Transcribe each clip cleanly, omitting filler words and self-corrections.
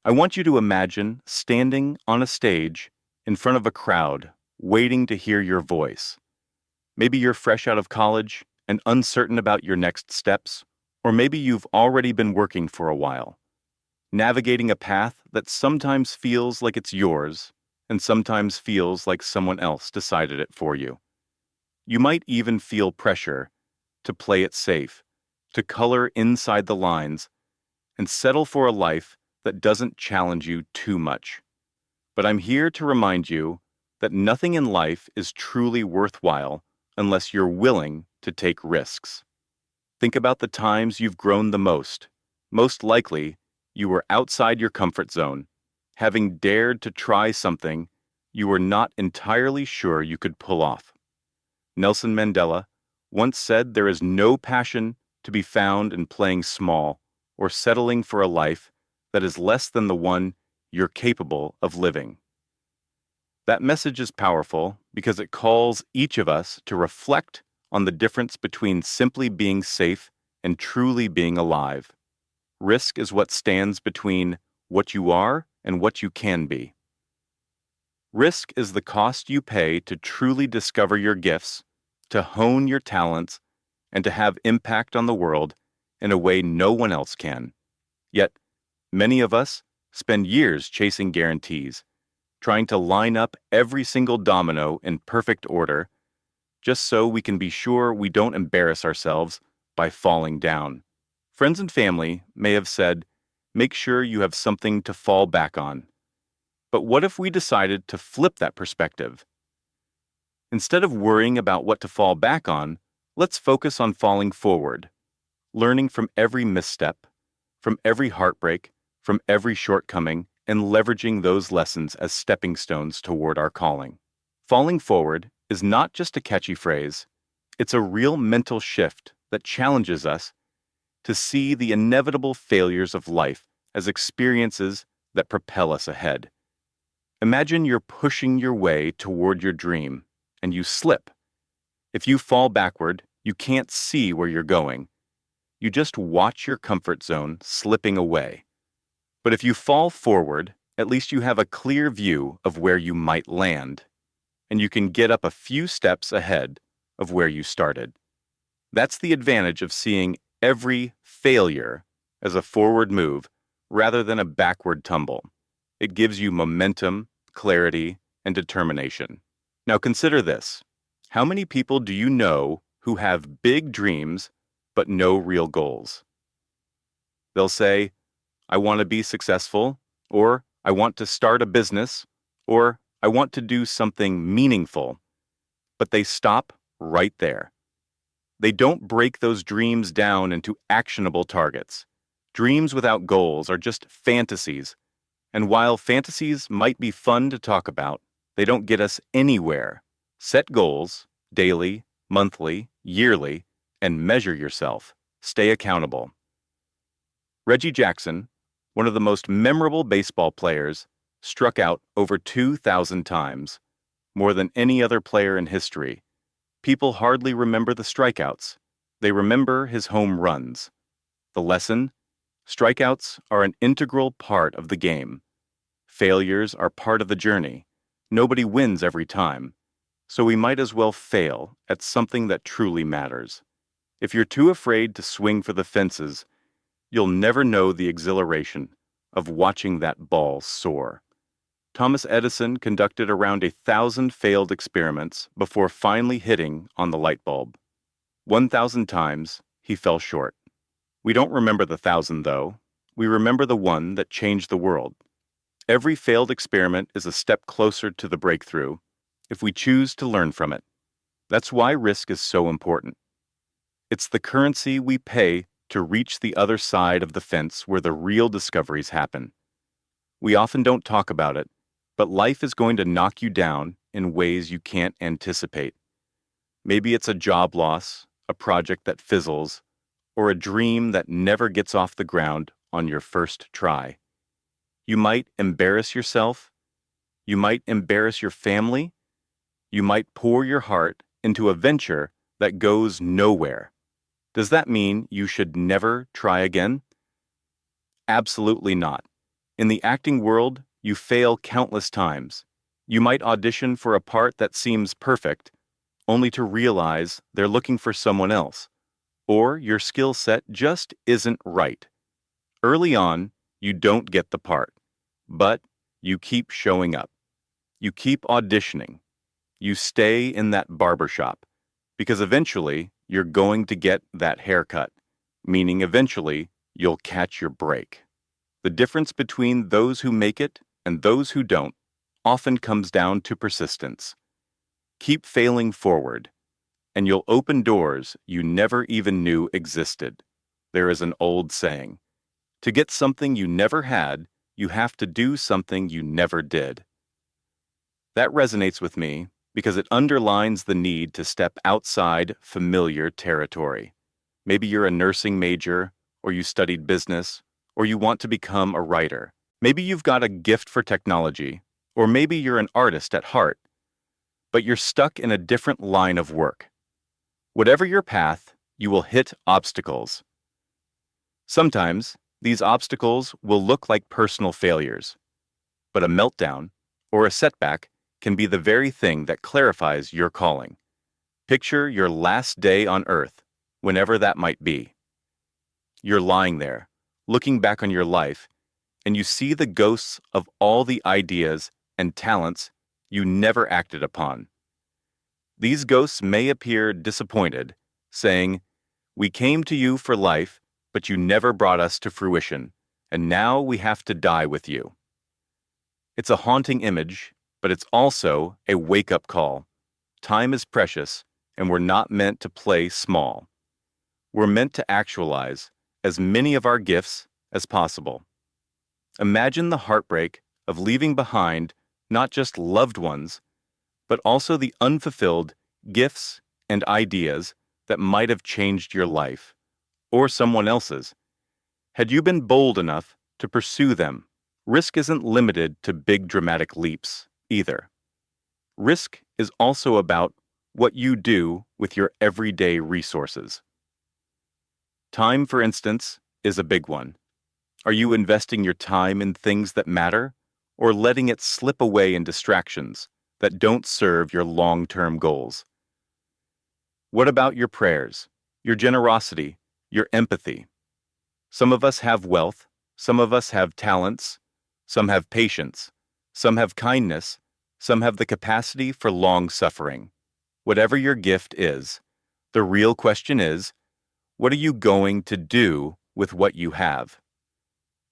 I want you to imagine standing on a stage in front of a crowd, waiting to hear your voice. Maybe you're fresh out of college and uncertain about your next steps, or maybe you've already been working for a while, navigating a path that sometimes feels like it's yours and sometimes feels like someone else decided it for you. You might even feel pressure to play it safe, to color inside the lines, and settle for a life that doesn't challenge you too much. But I'm here to remind you that nothing in life is truly worthwhile unless you're willing to take risks. Think about the times you've grown the most. Most likely, you were outside your comfort zone, having dared to try something you were not entirely sure you could pull off. Nelson Mandela once said there is no passion to be found in playing small or settling for a life that is less than the one you're capable of living. That message is powerful because it calls each of us to reflect on the difference between simply being safe and truly being alive. Risk is what stands between what you are and what you can be. Risk is the cost you pay to truly discover your gifts, to hone your talents, and to have impact on the world in a way no one else can. Yet, many of us spend years chasing guarantees, trying to line up every single domino in perfect order, just so we can be sure we don't embarrass ourselves by falling down. Friends and family may have said, make sure you have something to fall back on. But what if we decided to flip that perspective? Instead of worrying about what to fall back on, let's focus on falling forward, learning from every misstep, from every heartbreak, from every shortcoming, and leveraging those lessons as stepping stones toward our calling. Falling forward is not just a catchy phrase, it's a real mental shift that challenges us to see the inevitable failures of life as experiences that propel us ahead. Imagine you're pushing your way toward your dream, and you slip. If you fall backward, you can't see where you're going. You just watch your comfort zone slipping away. But if you fall forward, at least you have a clear view of where you might land, and you can get up a few steps ahead of where you started. That's the advantage of seeing every failure as a forward move rather than a backward tumble. It gives you momentum, clarity, and determination. Now consider this. How many people do you know who have big dreams but no real goals? They'll say, I want to be successful, or I want to start a business, or I want to do something meaningful. But they stop right there. They don't break those dreams down into actionable targets. Dreams without goals are just fantasies. And while fantasies might be fun to talk about, they don't get us anywhere. Set goals, daily, monthly, yearly, and measure yourself. Stay accountable. Reggie Jackson, one of the most memorable baseball players, struck out over 2,000 times, more than any other player in history. People hardly remember the strikeouts. They remember his home runs. The lesson? Strikeouts are an integral part of the game. Failures are part of the journey. Nobody wins every time. So we might as well fail at something that truly matters. If you're too afraid to swing for the fences, you'll never know the exhilaration of watching that ball soar. Thomas Edison conducted around 1,000 failed experiments before finally hitting on the light bulb. 1,000 times, he fell short. We don't remember the 1,000, though. We remember the one that changed the world. Every failed experiment is a step closer to the breakthrough if we choose to learn from it. That's why risk is so important. It's the currency we pay to reach the other side of the fence where the real discoveries happen. We often don't talk about it, but life is going to knock you down in ways you can't anticipate. Maybe it's a job loss, a project that fizzles, or a dream that never gets off the ground on your first try. You might embarrass yourself. You might embarrass your family. You might pour your heart into a venture that goes nowhere. Does that mean you should never try again? Absolutely not. In the acting world, you fail countless times. You might audition for a part that seems perfect, only to realize they're looking for someone else, or your skill set just isn't right. Early on, you don't get the part, but you keep showing up. You keep auditioning. You stay in that barbershop, because eventually you're going to get that haircut, meaning eventually you'll catch your break. The difference between those who make it and those who don't often comes down to persistence. Keep failing forward, and you'll open doors you never even knew existed. There is an old saying, to get something you never had, you have to do something you never did. That resonates with me because it underlines the need to step outside familiar territory. Maybe you're a nursing major, or you studied business, or you want to become a writer. Maybe you've got a gift for technology, or maybe you're an artist at heart, but you're stuck in a different line of work. Whatever your path, you will hit obstacles. Sometimes, these obstacles will look like personal failures, but a meltdown or a setback can be the very thing that clarifies your calling. Picture your last day on Earth, whenever that might be. You're lying there, looking back on your life, and you see the ghosts of all the ideas and talents you never acted upon. These ghosts may appear disappointed, saying, "We came to you for life, but you never brought us to fruition, and now we have to die with you." It's a haunting image, but it's also a wake-up call. Time is precious, and we're not meant to play small. We're meant to actualize as many of our gifts as possible. Imagine the heartbreak of leaving behind not just loved ones, but also the unfulfilled gifts and ideas that might have changed your life, or someone else's. Had you been bold enough to pursue them, risk isn't limited to big dramatic leaps either. Risk is also about what you do with your everyday resources. Time, for instance, is a big one. Are you investing your time in things that matter, or letting it slip away in distractions that don't serve your long-term goals? What about your prayers, your generosity, your empathy? Some of us have wealth, some of us have talents, some have patience, some have kindness, some have the capacity for long suffering. Whatever your gift is, the real question is, what are you going to do with what you have?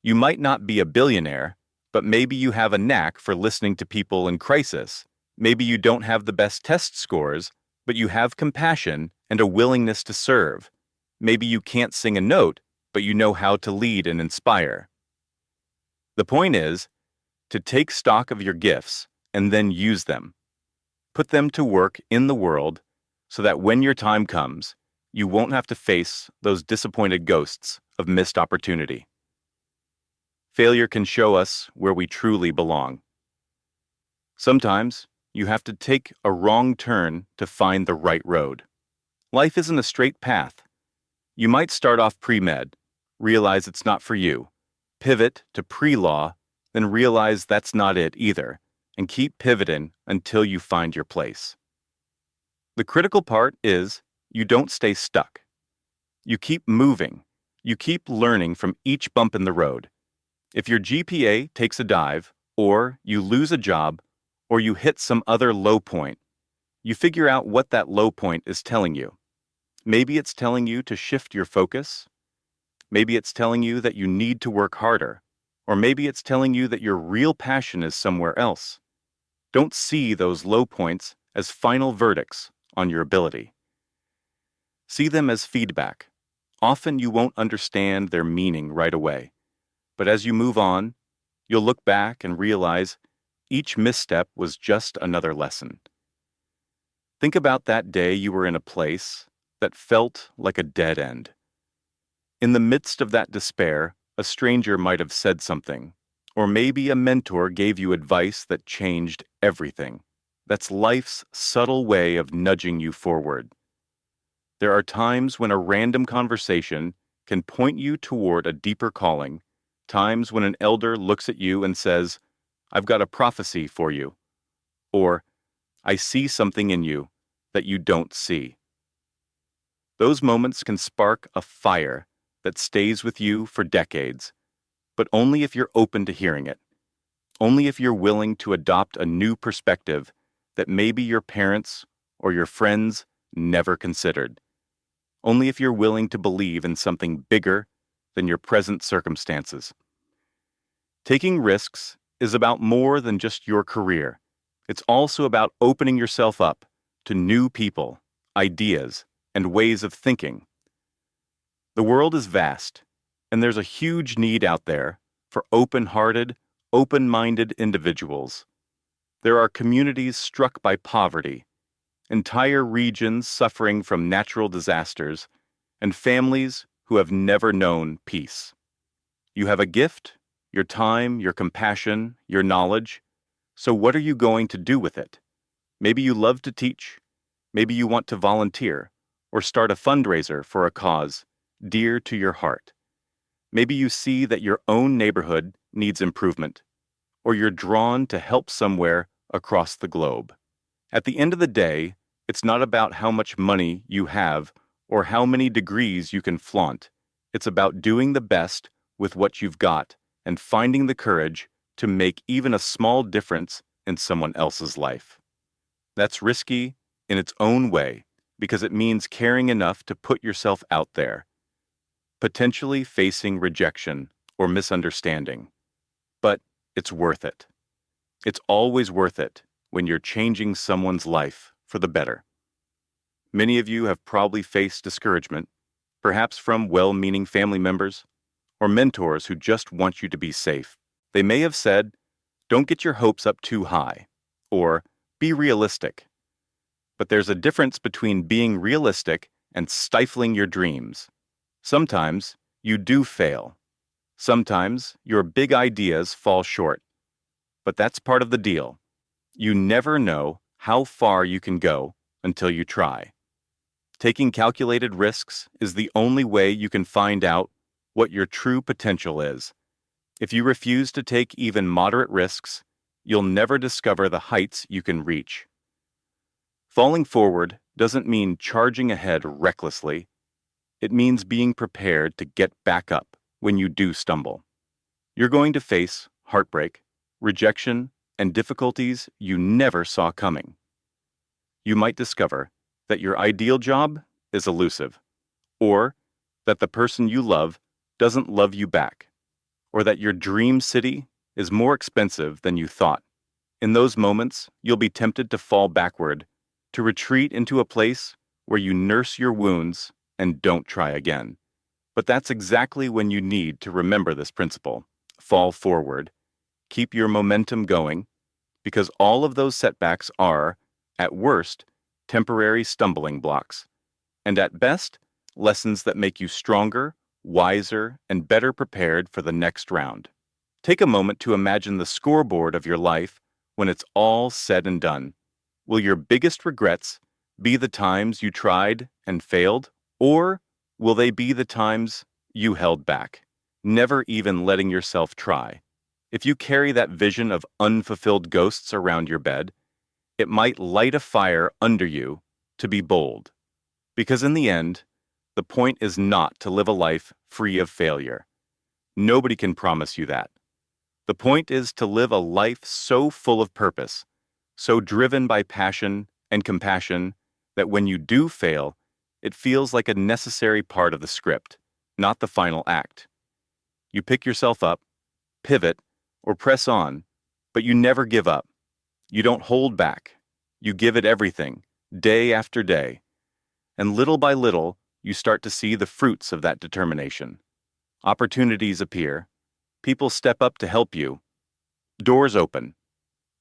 You might not be a billionaire, but maybe you have a knack for listening to people in crisis. Maybe you don't have the best test scores, but you have compassion and a willingness to serve. Maybe you can't sing a note, but you know how to lead and inspire. The point is to take stock of your gifts and then use them. Put them to work in the world so that when your time comes, you won't have to face those disappointed ghosts of missed opportunity. Failure can show us where we truly belong. Sometimes you have to take a wrong turn to find the right road. Life isn't a straight path. You might start off pre-med, realize it's not for you, pivot to pre-law, then realize that's not it either, and keep pivoting until you find your place. The critical part is you don't stay stuck. You keep moving. You keep learning from each bump in the road. If your GPA takes a dive, or you lose a job, or you hit some other low point, you figure out what that low point is telling you. Maybe it's telling you to shift your focus. Maybe it's telling you that you need to work harder. Or maybe it's telling you that your real passion is somewhere else. Don't see those low points as final verdicts on your ability. See them as feedback. Often you won't understand their meaning right away. But as you move on, you'll look back and realize each misstep was just another lesson. Think about that day you were in a place that felt like a dead end. In the midst of that despair, a stranger might have said something, or maybe a mentor gave you advice that changed everything. That's life's subtle way of nudging you forward. There are times when a random conversation can point you toward a deeper calling, Times when an elder looks at you and says, "I've got a prophecy for you," or "I see something in you that you don't see." Those moments can spark a fire that stays with you for decades, but only if you're open to hearing it. Only if you're willing to adopt a new perspective that maybe your parents or your friends never considered. Only if you're willing to believe in something bigger than your present circumstances. Taking risks is about more than just your career. It's also about opening yourself up to new people, ideas, and ways of thinking. The world is vast, and there's a huge need out there for open-hearted, open-minded individuals. There are communities struck by poverty, entire regions suffering from natural disasters, and families who have never known peace. You have a gift, your time, your compassion, your knowledge. So what are you going to do with it? Maybe you love to teach. Maybe you want to volunteer or start a fundraiser for a cause dear to your heart. Maybe you see that your own neighborhood needs improvement, or you're drawn to help somewhere across the globe. At the end of the day, it's not about how much money you have or how many degrees you can flaunt. It's about doing the best with what you've got and finding the courage to make even a small difference in someone else's life. That's risky in its own way because it means caring enough to put yourself out there, potentially facing rejection or misunderstanding. But it's worth it. It's always worth it when you're changing someone's life for the better. Many of you have probably faced discouragement, perhaps from well-meaning family members or mentors who just want you to be safe. They may have said, "Don't get your hopes up too high," or "Be realistic." But there's a difference between being realistic and stifling your dreams. Sometimes you do fail. Sometimes your big ideas fall short. But that's part of the deal. You never know how far you can go until you try. Taking calculated risks is the only way you can find out what your true potential is. If you refuse to take even moderate risks, you'll never discover the heights you can reach. Falling forward doesn't mean charging ahead recklessly. It means being prepared to get back up when you do stumble. You're going to face heartbreak, rejection, and difficulties you never saw coming. You might discover that your ideal job is elusive, or that the person you love doesn't love you back, or that your dream city is more expensive than you thought. In those moments, you'll be tempted to fall backward, to retreat into a place where you nurse your wounds and don't try again. But that's exactly when you need to remember this principle. Fall forward. Keep your momentum going, because all of those setbacks are, at worst, temporary stumbling blocks, and at best, lessons that make you stronger, wiser, and better prepared for the next round. Take a moment to imagine the scoreboard of your life when it's all said and done. Will your biggest regrets be the times you tried and failed, or will they be the times you held back, never even letting yourself try? If you carry that vision of unfulfilled ghosts around your bed, it might light a fire under you to be bold. Because in the end, the point is not to live a life free of failure. Nobody can promise you that. The point is to live a life so full of purpose, so driven by passion and compassion, that when you do fail, it feels like a necessary part of the script, not the final act. You pick yourself up, pivot, or press on, but you never give up. You don't hold back. You give it everything, day after day. And little by little, you start to see the fruits of that determination. Opportunities appear. People step up to help you. Doors open.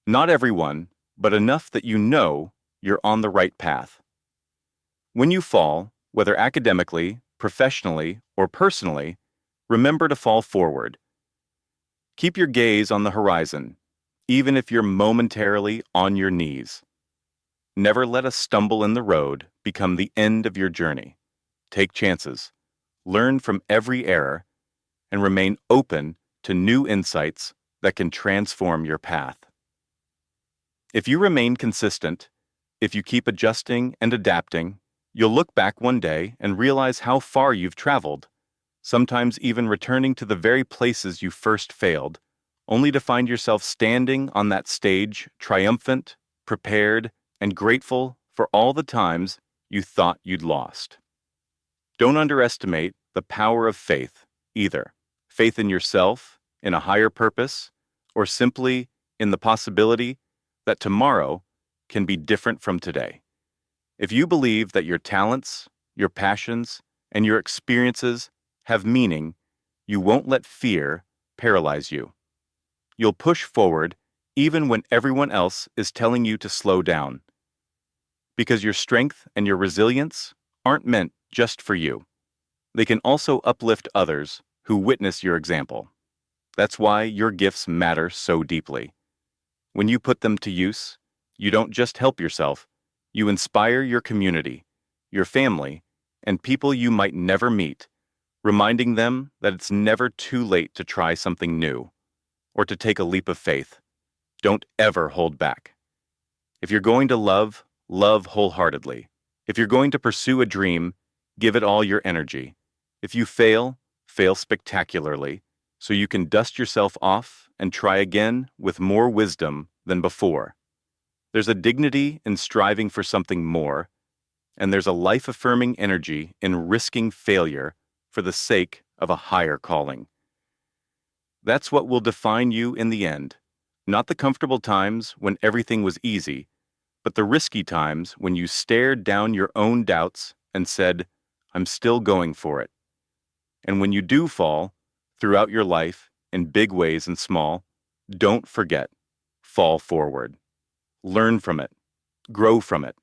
Not everyone, but enough that you know you're on the right path. When you fall, whether academically, professionally, or personally, remember to fall forward. Keep your gaze on the horizon, even if you're momentarily on your knees. Never let a stumble in the road become the end of your journey. Take chances, learn from every error, and remain open to new insights that can transform your path. If you remain consistent, if you keep adjusting and adapting, you'll look back one day and realize how far you've traveled, sometimes even returning to the very places you first failed, only to find yourself standing on that stage, triumphant, prepared, and grateful for all the times you thought you'd lost. Don't underestimate the power of faith, either. Faith in yourself, in a higher purpose, or simply in the possibility that tomorrow can be different from today. If you believe that your talents, your passions, and your experiences have meaning, you won't let fear paralyze you. You'll push forward even when everyone else is telling you to slow down. Because your strength and your resilience aren't meant just for you. They can also uplift others who witness your example. That's why your gifts matter so deeply. When you put them to use, you don't just help yourself, you inspire your community, your family, and people you might never meet, reminding them that it's never too late to try something new or to take a leap of faith. Don't ever hold back. If you're going to love, love wholeheartedly. If you're going to pursue a dream, give it all your energy. If you fail, fail spectacularly, so you can dust yourself off and try again with more wisdom than before. There's a dignity in striving for something more, and there's a life-affirming energy in risking failure for the sake of a higher calling. That's what will define you in the end, not the comfortable times when everything was easy, but the risky times when you stared down your own doubts and said, "I'm still going for it." And when you do fall, throughout your life, in big ways and small, don't forget, fall forward. Learn from it. Grow from it.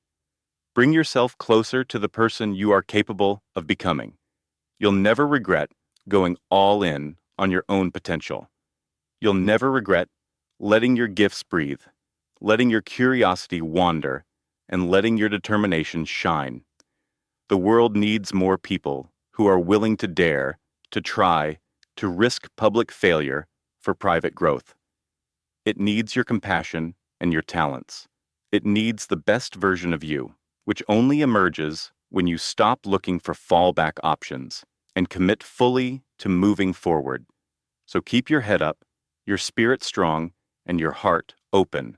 Bring yourself closer to the person you are capable of becoming. You'll never regret going all in on your own potential. You'll never regret letting your gifts breathe, letting your curiosity wander, and letting your determination shine. The world needs more people who are willing to dare, to try, to risk public failure for private growth. It needs your compassion and your talents. It needs the best version of you, which only emerges when you stop looking for fallback options and commit fully to moving forward. So keep your head up, your spirit strong, and your heart open.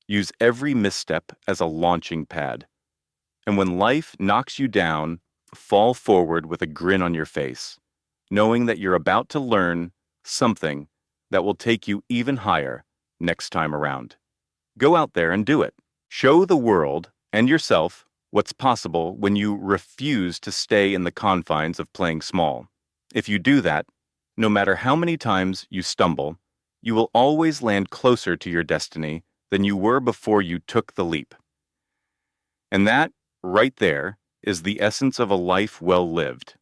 Use every misstep as a launching pad. And when life knocks you down, fall forward with a grin on your face, knowing that you're about to learn something that will take you even higher next time around. Go out there and do it. Show the world and yourself what's possible when you refuse to stay in the confines of playing small. If you do that, no matter how many times you stumble, you will always land closer to your destiny than you were before you took the leap. And that, right there, is the essence of a life well lived.